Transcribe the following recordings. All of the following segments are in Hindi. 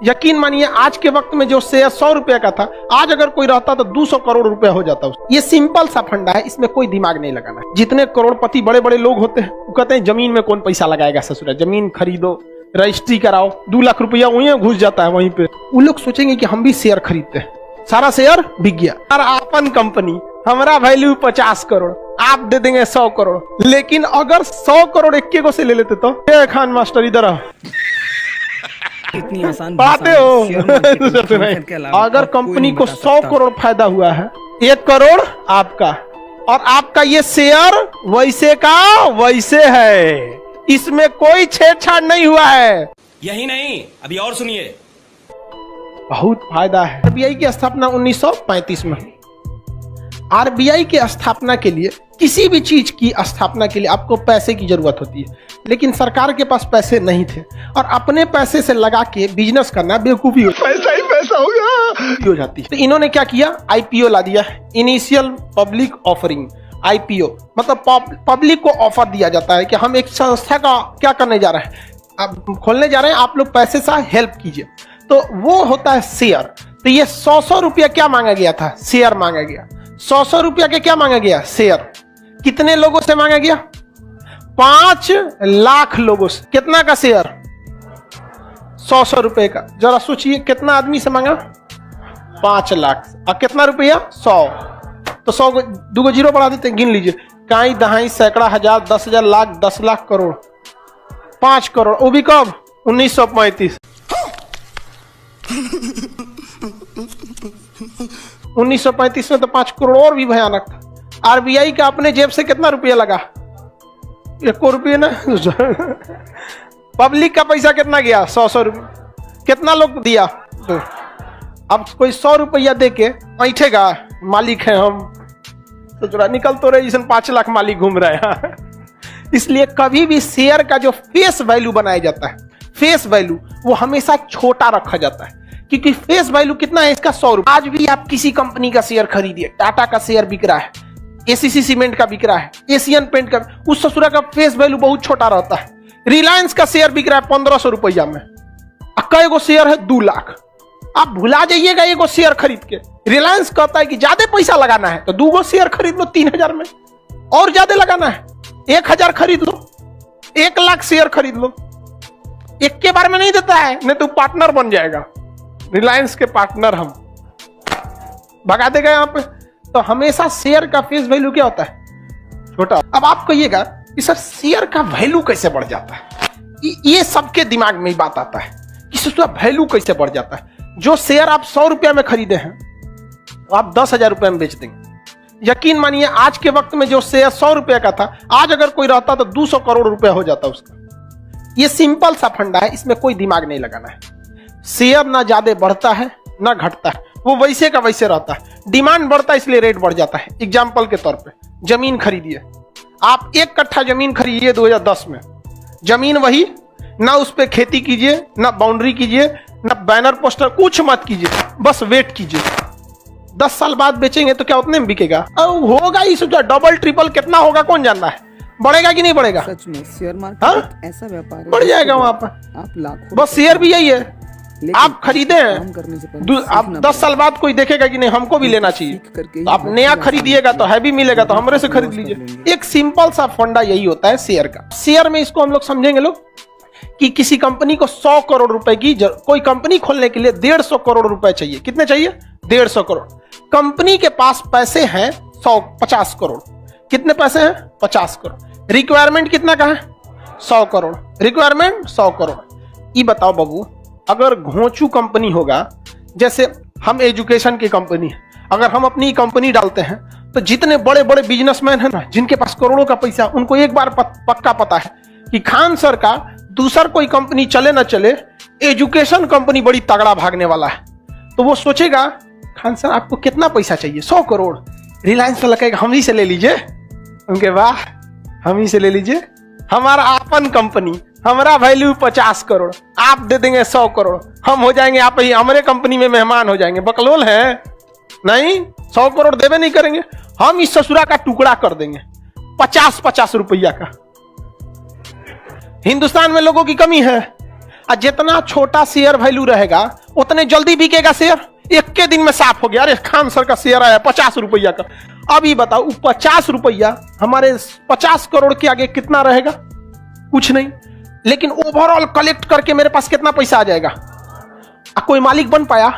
यकीन मानिए आज के वक्त में जो शेयर 100 रुपए का था, आज अगर कोई रहता तो 200 करोड़ रुपया हो जाता। ये सिंपल सा फंडा है, इसमें कोई दिमाग नहीं लगाना है। जितने करोड़पति बड़े बड़े लोग होते हैं वो कहते हैं जमीन में कौन पैसा लगाएगा, ससुरा जमीन खरीदो, रजिस्ट्री कराओ, 2 लाख रुपया वहीं घुस जाता है वहीं पे। वो लोग सोचेंगे कि हम भी शेयर खरीदते हैं, सारा शेयर बिक गया और अपन कंपनी, हमारा वैल्यू 50 करोड़, आप दे देंगे 100 करोड़। लेकिन अगर 100 करोड़ इक्के को से ले लेते तो खान मास्टर इधर आओ, इतनी आसान पाते हो। अगर कंपनी को 100 करोड़ फायदा हुआ है, 1 करोड़ आपका, और आपका ये शेयर वैसे का वैसे है, इसमें कोई छेड़छाड़ नहीं हुआ है। यही नहीं, अभी और सुनिए, बहुत फायदा है। आरबीआई की स्थापना 1935 में। आरबीआई की स्थापना के लिए, किसी भी चीज की स्थापना के लिए आपको पैसे की जरूरत होती है, लेकिन सरकार के पास पैसे नहीं थे और अपने पैसे से लगा के बिजनेस करना बेवकूफी होती है, पैसा ही पैसा हो जाती है। तो इन्होंने क्या किया, आईपीओ ला दिया, इनिशियल पब्लिक ऑफरिंग। आईपीओ मतलब पब्लिक को ऑफर दिया जाता है कि हम एक संस्था का क्या करने जा रहे हैं, अब खोलने जा रहे हैं, आप लोग पैसे से हेल्प कीजिए। तो वो होता है शेयर। तो ये 100 रुपया क्या मांगा गया था, शेयर मांगा गया। 100 रुपया के क्या मांगा गया, शेयर। कितने लोगों से मांगा गया, 5 लाख लोगों से। कितना का शेयर, 100 रुपए का। जरा सोचिए कितना आदमी से मांगा, 5 लाख। और कितना रुपया, 100। तो 100 को 2 जीरो बढ़ा देते, गिन लीजिए, काई दहाई सैकड़ा हजार 10,000 लाख 10 लाख करोड़ 5 करोड़। वो भी कब, 1935। 1935 में तो 5 करोड़ और भी भयानक था। आरबीआई का अपने जेब से कितना रुपया लगा, 1 रुपये ना। पब्लिक का पैसा कितना गया, 100 रुपये। कितना लोग दिया, तो अब कोई 100 रुपया दे के ऐठेगा, मालिक है हम, तो जरा निकल तो रहे, 5 लाख मालिक घूम रहे हैं। इसलिए कभी भी शेयर का जो फेस वैल्यू बनाया जाता है, फेस वैल्यू, वो हमेशा छोटा रखा जाता है, क्योंकि फेस वैल्यू कितना है इसका, 100 रुपये। आज भी आप किसी कंपनी का शेयर खरीदिए, टाटा का शेयर बिक रहा है, एसीसी सीमेंट का बिक रहा है, एशियन पेंट का, उस ससुरा का फेस वैल्यू बहुत छोटा रहता है। रिलायंस का शेयर बिक रहा है 1500 रुपया में, कई गो शेयर है 2 लाख। आप भुला जाइएगा एगो शेयर खरीद के। रिलायंस कहता है कि ज्यादा पैसा लगाना है तो 2 गो शेयर खरीद लो 3000 में, और ज्यादा लगाना है 1000 खरीद लो, 1 लाख शेयर खरीद लो। एक के बारे में नहीं देता है, नहीं तो पार्टनर बन जाएगा, रिलायंस के पार्टनर हम, भगा देगा यहाँ पे। तो हमेशा शेयर का फेस वैल्यू क्या होता है, छोटा। अब आप कहिएगा कि सर शेयर का वैल्यू कैसे बढ़ जाता है, ये सबके दिमाग में ही बात आता है कि उसका वैल्यू कैसे बढ़ जाता है। जो शेयर आप 100 रुपया में खरीदे हैं तो आप 10,000 रुपये में बेच देंगे। यकीन मानिए आज के वक्त में जो शेयर 100 रुपया का था, आज अगर कोई रहता तो 200 करोड़ रुपया हो जाता उसका। ये सिंपल सा फंडा है, इसमें कोई दिमाग नहीं लगाना है। शेयर ना ज्यादा बढ़ता है ना घटता है, वो वैसे का वैसे रहता है। डिमांड बढ़ता है इसलिए रेट बढ़ जाता है। एग्जाम्पल के तौर पे जमीन खरीदिए, आप 1 कट्ठा जमीन खरीदिए 2010 में, जमीन वही, ना उस पर खेती कीजिए, ना बाउंड्री कीजिए, ना बैनर पोस्टर, कुछ मत कीजिए, बस वेट कीजिए। 10 साल बाद बेचेंगे तो क्या उतने में बिकेगा, होगा ही डबल ट्रिपल, कितना होगा कौन जानता है, बढ़ेगा कि नहीं बढ़ेगा। सच में शेयर मार्केट ऐसा व्यापार है, बढ़ जाएगा वहां पर, आप लाखों। बस शेयर भी यही है, आप खरीदे हैं, आप 10 साल बाद कोई देखेगा कि नहीं हमको भी लेना चाहिए, तो आप नया खरीदिएगा तो हैवी मिलेगा, तो हमरे से खरीद लीजिए। एक सिंपल सा फंडा यही होता है शेयर का। शेयर में इसको हम लोग समझेंगे लोग कि किसी कंपनी को 100 करोड़ रुपए की, कोई कंपनी खोलने के लिए 150 करोड़ रुपए चाहिए। कितने चाहिए, 150 करोड़। कंपनी के पास पैसे हैं 50 करोड़। कितने पैसे हैं, 50 करोड़। रिक्वायरमेंट कितना का है, 100 करोड़। रिक्वायरमेंट 100 करोड़। ये बताओ बाबू, अगर घोंचू कंपनी होगा, जैसे हम एजुकेशन की कंपनी है, अगर हम अपनी कंपनी डालते हैं तो जितने बड़े बड़े बिजनेसमैन हैं ना, जिनके पास करोड़ों का पैसा, उनको एक बार पक्का पता है कि खान सर का दूसर कोई कंपनी चले ना चले, एजुकेशन कंपनी बड़ी तगड़ा भागने वाला है। तो वो सोचेगा खान सर आपको कितना पैसा चाहिए, 100 करोड़। रिलायंस वाला कहेगा हम ही से ले लीजिए, उनके वाह हम ही से ले लीजिए, हमारा अपन कंपनी, हमारा वैल्यू 50 करोड़, आप दे देंगे 100 करोड़, हम हो जाएंगे, आप ही हमारे कंपनी में मेहमान हो जाएंगे। बकलोल है नहीं, 100 करोड़ देवे नहीं करेंगे, हम इस ससुरा का टुकड़ा कर देंगे 50-50 रुपया का। हिंदुस्तान में लोगों की कमी है, और जितना छोटा शेयर वैल्यू रहेगा उतने जल्दी बिकेगा शेयर। एक के दिन में साफ हो गया, अरे खान सर का शेयर आया 50 रुपया का। अभी बताओ 50 रुपया हमारे 50 करोड़ के आगे कितना रहेगा? कुछ नहीं। लेकिन ओवरऑल कलेक्ट करके मेरे पास कितना पैसा आ जाएगा? कोई मालिक बन पाया?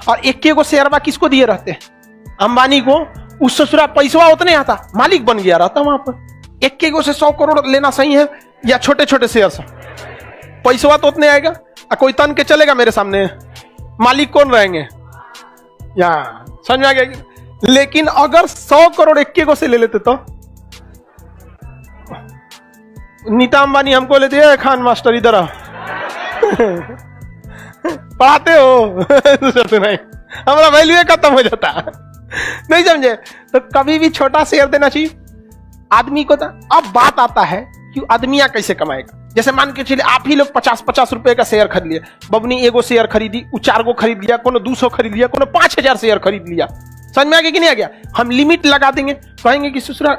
और एक को शेयर किसको दिए रहते? अंबानी को। उस ससुरा पैसा उतने आता, मालिक बन गया रहता वहां पर। एक को से 100 करोड़ लेना सही है या छोटे छोटे शेयर से? पैसा तो उतने आएगा। कोई तन के चलेगा मेरे सामने? मालिक कौन रहेंगे? या समझ में आ गया? लेकिन अगर 100 करोड़ एक को से ले लेते तो नीता अंबानी हमको ले दिया, खान मास्टर इधर आ पढ़ाते हो नहीं, हमारा वैल्यू खत्म हो जाता नहीं समझे? तो कभी भी छोटा शेयर देना चाहिए आदमी को। अब बात आता है कि आदमिया कैसे कमाएगा। जैसे मान के चलिए आप ही लोग 50-50 रुपए का शेयर खरीद लिए। बबनी एगो शेयर खरीदी, 4 गो खरीद लिया, कोनो 200 खरीद लिया, कोनो 5000 शेयर खरीद लिया। समझ में आ गया कि नहीं आ गया? हम लिमिट लगा देंगे, कहेंगे कि ससुरा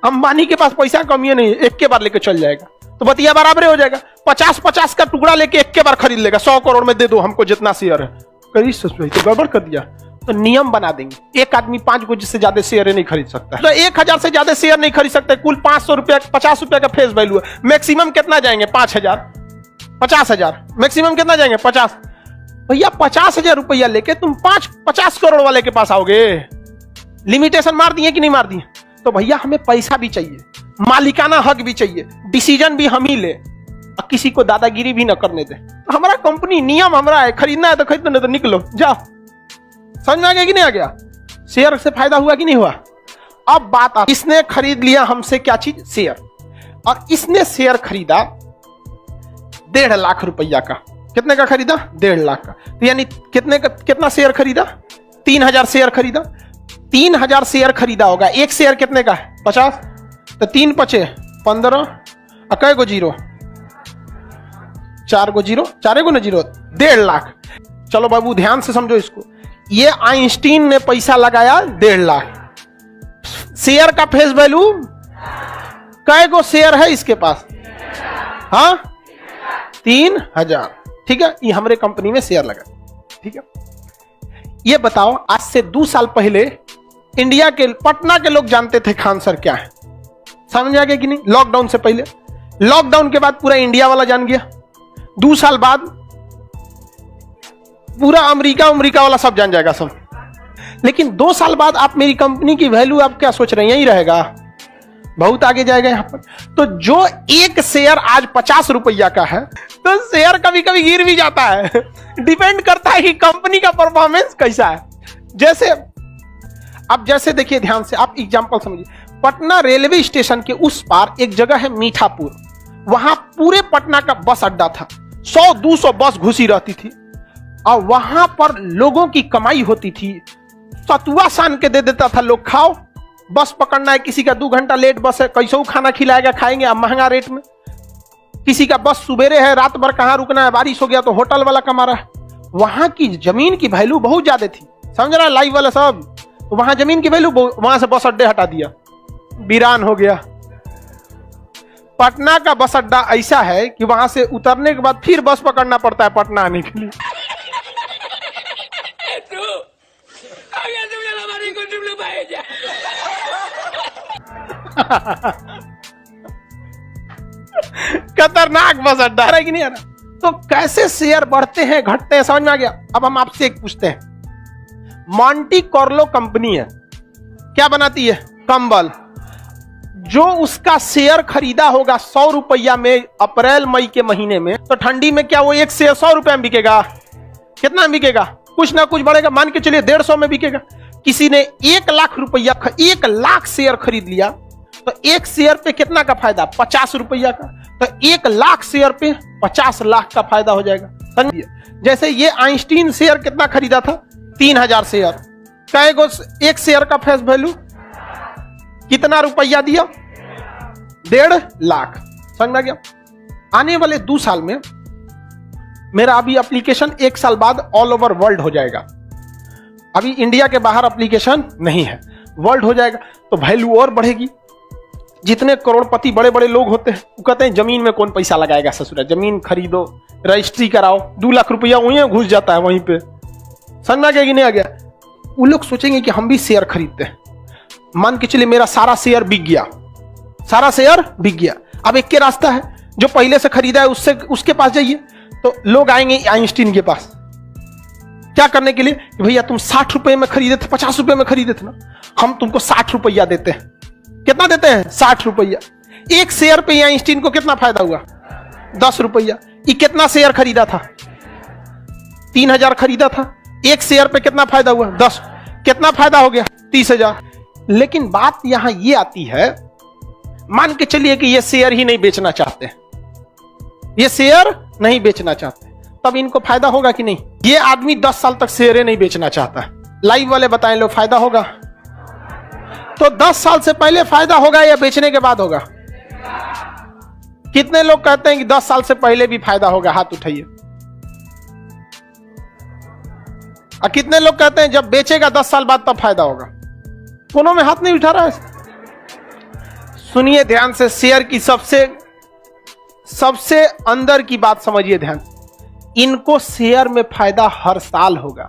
अंबानी के पास पैसा कमी है नहीं, एक के बार लेके चल जाएगा, तो बतिया बराबर हो जाएगा। 50-50 का टुकड़ा लेके एक के बार खरीद लेगा। 100 करोड़ में दे दो हमको जितना शेयर है। कहीं ससुरा तो गड़बड़ कर दिया। तो नियम बना देंगे, एक आदमी 5 गो जिससे ज्यादा शेयर नहीं खरीद सकता है। तो 1000 से ज्यादा शेयर नहीं खरीद सकते। कुल 500 रुपया 50 रुपया का फेस वैल्यू है। मैक्सिमम कितना जाएंगे? 5000 50,000। मैक्सिमम कितना जाएंगे? 50। भैया 50,000 रुपया लेके तुम 50 करोड़ वाले के पास आओगे? लिमिटेशन मार दिए कि नहीं मार दिए? तो भैया हमें पैसा भी चाहिए, मालिकाना हक भी चाहिए, डिसीजन भी हम ही ले, और किसी को दादागिरी भी न करने दे। तो हमारा कंपनी नियम हमारा है, खरीदना है तो खरीदो, नहीं तो निकलो जाओ। समझ में आ गया कि नहीं आ गया? शेयर से फायदा हुआ कि नहीं हुआ? अब बात आ, इसने खरीद लिया हमसे क्या चीज? शेयर। और इसने शेयर खरीदा 1.5 लाख रुपया का। कितने का खरीदा? 1.5 लाख का। तो यानी कितना शेयर खरीदा? 3000 शेयर खरीदा। 3000 शेयर खरीदा होगा। एक शेयर कितने का है? 50। तो 3 पचे 15, कै गो जीरो? 4 गो जीरो, 4 गो ना जीरो, 1.5 लाख। चलो बाबू ध्यान से समझो इसको। ये आइंस्टीन ने पैसा लगाया 1.5 लाख। शेयर का फेस वैल्यू, कै गो शेयर है इसके पास? हाँ 3000। ठीक है, ये हमारे कंपनी में शेयर लगा। ठीक है, ये बताओ आज से 2 साल पहले इंडिया के पटना के लोग जानते थे खान सर क्या है? समझ आ गया कि नहीं? लॉकडाउन से पहले। लॉकडाउन के बाद पूरा इंडिया वाला जान गया। 2 साल बाद पूरा अमेरिका वाला सब जान जाएगा सब। लेकिन 2 साल बाद आप मेरी कंपनी की वैल्यू आप क्या सोच रहे हैं? यही रहेगा, बहुत आगे जाएगा यहां पर। तो जो एक शेयर आज 50 रुपया का है, तो शेयर कभी कभी गिर भी जाता है। डिपेंड करता है कि कंपनी का परफॉर्मेंस कैसा है। जैसे देखिए ध्यान से, आप एग्जांपल समझिए। पटना रेलवे स्टेशन के उस पार एक जगह है मीठापुर। वहां पूरे पटना का बस अड्डा था। 100-200 बस घुसी रहती थी और वहां पर लोगों की कमाई होती थी। सतुआ सान के दे देता था लोग, खाओ। बस पकड़ना है, किसी का 2 घंटा लेट बस है, कैसे खाना खिलाएगा, खाएंगे अब महंगा रेट में। किसी का बस सुबेरे है, रात भर कहां रुकना है, बारिश हो गया तो होटल वाला कमा रहा है। वहां की जमीन की वैल्यू बहुत ज्यादा थी। समझ रहा है लाइव वाला सब? वहां जमीन की वैल्यू, वहां से बस अड्डे हटा दिया, वीरान हो गया। पटना का बस अड्डा ऐसा है कि वहां से उतरने के बाद फिर बस पकड़ना पड़ता है पटना आने के लिए। खतरनाक बस अड्डा है कि नहीं है? तो कैसे शेयर बढ़ते हैं घटते हैं, समझ में आ गया? अब हम आपसे एक पूछते हैं। मॉन्टी कार्लो कंपनी है, क्या बनाती है? कंबल। जो उसका शेयर खरीदा होगा 100 रुपया में अप्रैल मई के महीने में, तो ठंडी में क्या वो एक शेयर 100 रुपया में बिकेगा? कितना में बिकेगा? कुछ ना कुछ बढ़ेगा। मान के चलिए 150 में बिकेगा। किसी ने 1 लाख रुपया 1 लाख शेयर खरीद लिया, तो एक शेयर पे कितना का फायदा? 50 रुपया का। तो 1 लाख शेयर पे 50 लाख का फायदा हो जाएगा। समझिए, जैसे ये आइंस्टीन शेयर कितना खरीदा था? 3000 शेयर। कै गो एक शेयर का फेस वैल्यू? कितना रुपया दिया? 1.5 लाख। समझ में आ गया? आने वाले 2 साल में मेरा अभी एप्लीकेशन 1 साल बाद ऑल ओवर वर्ल्ड हो जाएगा। अभी इंडिया के बाहर एप्लीकेशन नहीं है, वर्ल्ड हो जाएगा, तो वैल्यू और बढ़ेगी। जितने करोड़पति बड़े बड़े लोग होते हैं वो कहते हैं जमीन में कौन पैसा लगाएगा ससुरा, जमीन खरीदो, रजिस्ट्री कराओ, 2 लाख रुपया वहीं घुस जाता है वहीं पे। समझ में आ गया कि नहीं आ गया? वो लोग सोचेंगे कि हम भी शेयर खरीदते हैं। मान के चलिए मेरा सारा शेयर बिक गया, सारा शेयर बिक गया। अब एक के रास्ता है, जो पहले से खरीदा है उसके पास जाइए। तो लोग आएंगे आइंस्टीन के पास क्या करने के लिए कि भैया तुम 60 रुपए में खरीदे थे, 50 रुपए में खरीदे थे ना, हम तुमको 60 रुपया देते हैं। कितना देते हैं? 60 रुपया। एक शेयर पे आइंस्टीन को कितना फायदा हुआ? 10 रुपया। ये कितना शेयर खरीदा था? 3000 खरीदा था। एक शेयर पे कितना फायदा हुआ? 10। कितना फायदा हो गया? 30,000। लेकिन बात यहां ये आती है, मान के चलिए कि ये शेयर ही नहीं बेचना चाहते, ये शेयर नहीं बेचना चाहते, तब इनको फायदा होगा कि नहीं? ये आदमी 10 साल तक शेयर नहीं बेचना चाहता है, लाइव वाले बताएं लो फायदा होगा? तो 10 साल से पहले फायदा होगा या बेचने के बाद होगा? कितने लोग कहते हैं कि 10 साल से पहले भी फायदा होगा? हाथ उठाइए। और कितने लोग कहते हैं जब बेचेगा 10 साल बाद तब फायदा होगा? कोनों में हाथ नहीं उठा रहा है। सुनिए ध्यान से, शेयर की सबसे अंदर की बात समझिए ध्यान से। इनको शेयर में फायदा हर साल होगा,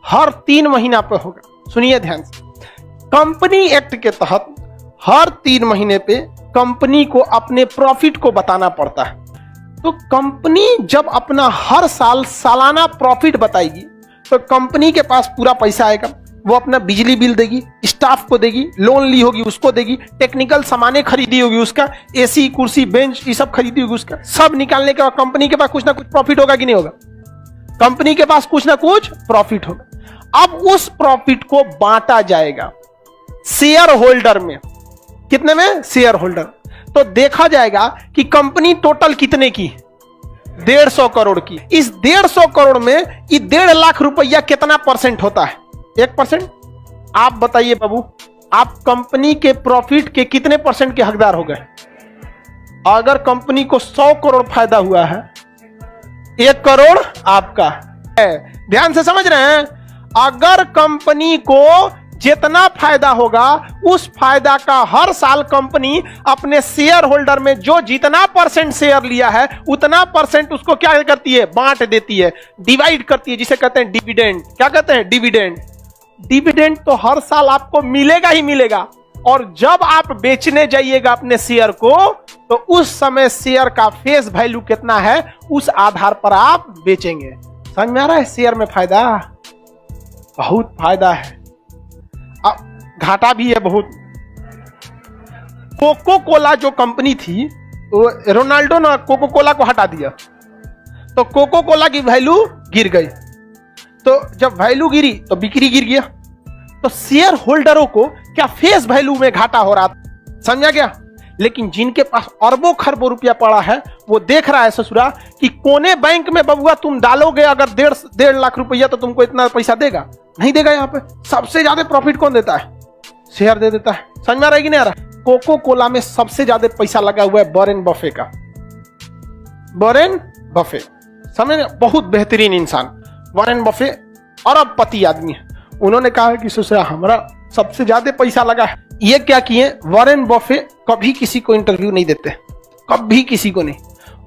हर 3 महीना पे होगा। सुनिए ध्यान से, कंपनी एक्ट के तहत हर 3 महीने पे कंपनी को अपने प्रॉफिट को बताना पड़ता है। तो कंपनी जब अपना हर साल सालाना प्रॉफिट बताएगी तो कंपनी के पास पूरा पैसा आएगा। वो अपना बिजली बिल देगी, स्टाफ को देगी, लोन ली होगी उसको देगी, टेक्निकल सामानें खरीदी होगी उसका, एसी कुर्सी बेंच ये सब खरीदी होगी उसका, सब निकालने के बाद कंपनी के पास कुछ ना कुछ प्रॉफिट होगा कि नहीं होगा? कंपनी के पास कुछ ना कुछ प्रॉफिट होगा। अब उस प्रॉफिट को बांटा जाएगा शेयर होल्डर में। कितने में? Share holder. तो देखा जाएगा कि कंपनी टोटल कितने की? 150 करोड़ की। इस 150 करोड़ में ये 1.5 लाख रुपया कितना परसेंट होता है? 1%। आप बताइए बाबू, आप कंपनी के प्रॉफिट के कितने परसेंट के हकदार हो गए? अगर कंपनी को 100 करोड़ फायदा हुआ है, 1 करोड़ आपका है। ध्यान से समझ रहे हैं? अगर कंपनी को जितना फायदा होगा उस फायदा का हर साल कंपनी अपने शेयर होल्डर में जो जितना परसेंट शेयर लिया है उतना परसेंट उसको क्या करती है? बांट देती है, डिवाइड करती है, जिसे कहते हैं डिविडेंड। क्या कहते हैं? डिविडेंड। डिविडेंड तो हर साल आपको मिलेगा ही मिलेगा। और जब आप बेचने जाइएगा अपने शेयर को तो उस समय शेयर का फेस वैल्यू कितना है उस आधार पर आप बेचेंगे। समझ में आ रहा है? शेयर में फायदा, बहुत फायदा है, घाटा भी है बहुत। कोको कोला जो कंपनी थी, वो रोनाल्डो ने कोको कोला को हटा दिया तो कोको कोला की वैल्यू गिर गई। तो जब वैल्यू गिरी तो बिक्री गिर गया। तो शेयर होल्डरों को क्या फेस वैल्यू में घाटा हो रहा था? समझा गया? लेकिन जिनके पास अरबों खरबों रुपया पड़ा है वो देख रहा है ससुरा कि कोने बैंक में बबुआ तुम डालोगे अगर 1.5 लाख रुपया तो तुमको इतना पैसा देगा? नहीं देगा। यहाँ पे सबसे ज्यादा प्रॉफिट कौन देता है? शेयर दे देता है। समझ में आ रहा है कि नहीं आ रहा? कोको कोला में सबसे ज्यादा पैसा लगा हुआ है वॉरेन बफे का। वॉरेन बफे समझ, बहुत बेहतरीन इंसान। वॉरेन बफे अरबपति आदमी है। उन्होंने कहा कि ससुरा हमारा सबसे ज्यादा पैसा लगा है। ये क्या किए? वॉरेन बफे कभी किसी को इंटरव्यू नहीं देते, कभी किसी को नहीं।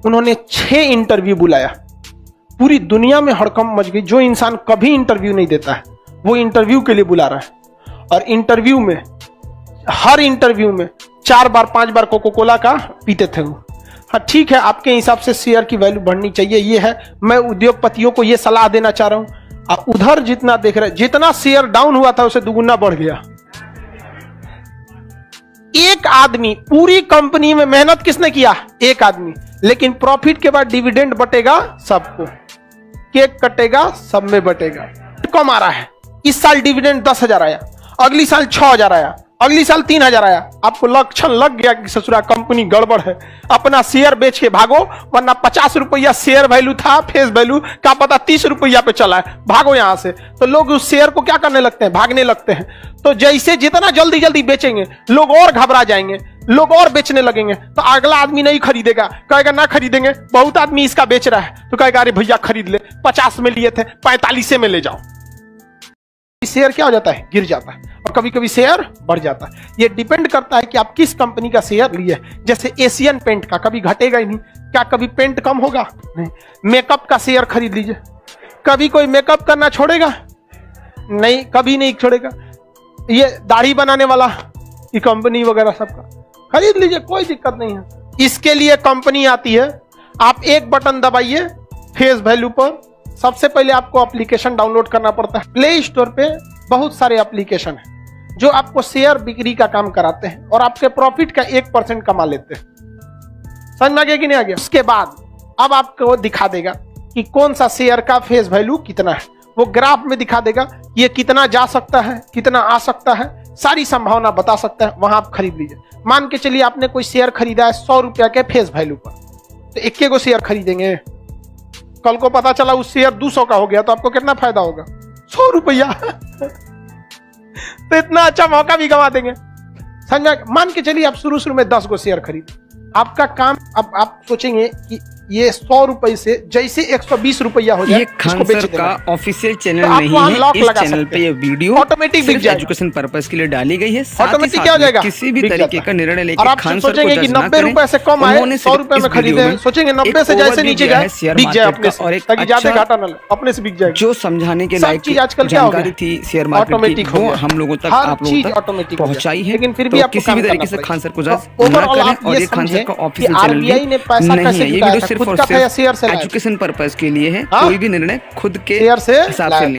उन्होंने 6 इंटरव्यू बुलाया। पूरी दुनिया में हड़कंप मच गई। जो इंसान कभी इंटरव्यू नहीं देता है वो इंटरव्यू के लिए बुला रहा है। और इंटरव्यू में, हर इंटरव्यू में 4 बार 5 बार कोको कोला का पीते थे वो। हाँ ठीक है, आपके हिसाब से शेयर की वैल्यू बढ़नी चाहिए, ये है। मैं उद्योगपतियों को ये सलाह देना चाह रहा हूं। आप उधर जितना देख रहे हैं, जितना शेयर डाउन हुआ था उसे दुगुना बढ़ गया। एक आदमी, पूरी कंपनी में मेहनत किसने किया? एक आदमी। लेकिन प्रॉफिट के बाद डिविडेंड बटेगा सबको, केक कटेगा सब में बटेगा। कम आ रहा है। इस साल डिविडेंड 10,000 आया, अगली साल 6,000 आया, अगली साल 3,000 आया। आपको लक्षण लग गया कि ससुरा कंपनी गड़बड़ है, अपना शेयर बेच के भागो, वरना 50 रुपया शेयर वैल्यू था, फेस वैल्यू क्या पता 30 रुपया पे चला है, भागो यहां से। तो लोग उस शेयर को क्या करने लगते हैं? भागने लगते हैं। तो जैसे जितना जल्दी जल्दी बेचेंगे लोग और घबरा जाएंगे, लोग और बेचने लगेंगे। तो अगला आदमी नहीं खरीदेगा, कहेगा ना खरीदेंगे, बहुत आदमी इसका बेच रहा है, तो कहेगा अरे भैया खरीद ले, 50 में लिए थे 45 में ले जाओ। शेयर क्या हो जाता है, गिर जाता है, और कभी कभी शेयर बढ़ जाता है। ये डिपेंड करता है कि आप किस कंपनी का शेयर लिए। जैसे एशियन पेंट का कभी घटेगा ही नहीं, क्या कभी पेंट कम होगा? नहीं। मेकअप का शेयर खरीद लीजिए, कभी कोई मेकअप करना छोड़ेगा? नहीं, कभी नहीं छोड़ेगा। ये दाढ़ी बनाने वाला ये कंपनी वगैरह सबका खरीद लीजिए, कोई दिक्कत नहीं है। इसके लिए कंपनी आती है, आप एक बटन दबाइए फेस वैल्यू पर। सबसे पहले आपको एप्लीकेशन डाउनलोड करना पड़ता है। प्ले स्टोर पे बहुत सारे एप्लीकेशन हैं जो आपको शेयर बिक्री का काम कराते हैं और आपके प्रॉफिट का 1% कमा लेते हैं। समझ में आ गया कि नहीं आ गया? उसके बाद अब आपको दिखा देगा कि कौन सा शेयर का फेस वैल्यू कितना है। वो ग्राफ में दिखा देगा ये कितना जा सकता है, कितना आ सकता है, सारी संभावना बता सकता है। वहां आप खरीद लीजिए। मान के चलिए आपने कोई शेयर खरीदा है 100 रुपया के फेस वैल्यू पर, तो 1 गो शेयर खरीदेंगे। कल को पता चला उस शेयर 200 का हो गया तो आपको कितना फायदा होगा? 100 रुपया। तो इतना अच्छा मौका भी गंवा देंगे। समझ में? मान के चलिए आप शुरू में 10 गो शेयर खरीद। आपका काम, अब आप सोचेंगे कि ये 100 रुपए से जैसे 120 रुपया हो जाए, ये खान सर का ऑफिशियल चैनल तो आप नहीं वहाँ है। लॉक इस लगा चैनल सकते पे ये वीडियो ऑटोमेटिक बिक जाएगा। एजुकेशन पर्पस के लिए डाली गई है। साथ ही ऑटोमेटिक साथ क्या हो में जाएगा? किसी भी बिक तरीके जाता का है। निर्णय और लेकर आप खान सर को सोचेंगे कि जज ना 90 करें। रुपए से कम आए, उन्होंने 100 सिर्फ रुपए इस में खरीदे वीडियो हैं, में सोचेंगे 90 एक से जैसे ओवरव्यू नीचे दिया जाए है शेयर बिक जाए मार्केट अपने का, और से, एक ताकि ज्यादा अच्छा घाटा न लगे, अपने से बिक जाएगा। जो समझाने के सब लायक चीज आजकल क्या हो जानकारी गया? थी शेयर मार्केट ऑटोमेटिक की, हो वो गया। हम लोगों तक, हर आप लोगों चीज तक ऑटोमेटिक हो पहुंचाई गया। है। लेकिन फिर तो भी आपको किसी भी काम तरीके करना से खान सर को पड़ेगा। जज तो ना overall करें। आप और ये ये खान सर समझे का कि ऑफिशियल चैनल RBI ने पैसा नहीं कैसे है। ये जुटाया वीडियो था? सिर्फ खुद और का था या शेयर से सिर्फ लाया था? एजुकेशन पर्पस के लिए है। हाँ? कोई भी निर्णय खुद के शेयर से हिसाब लाया से था। नहीं।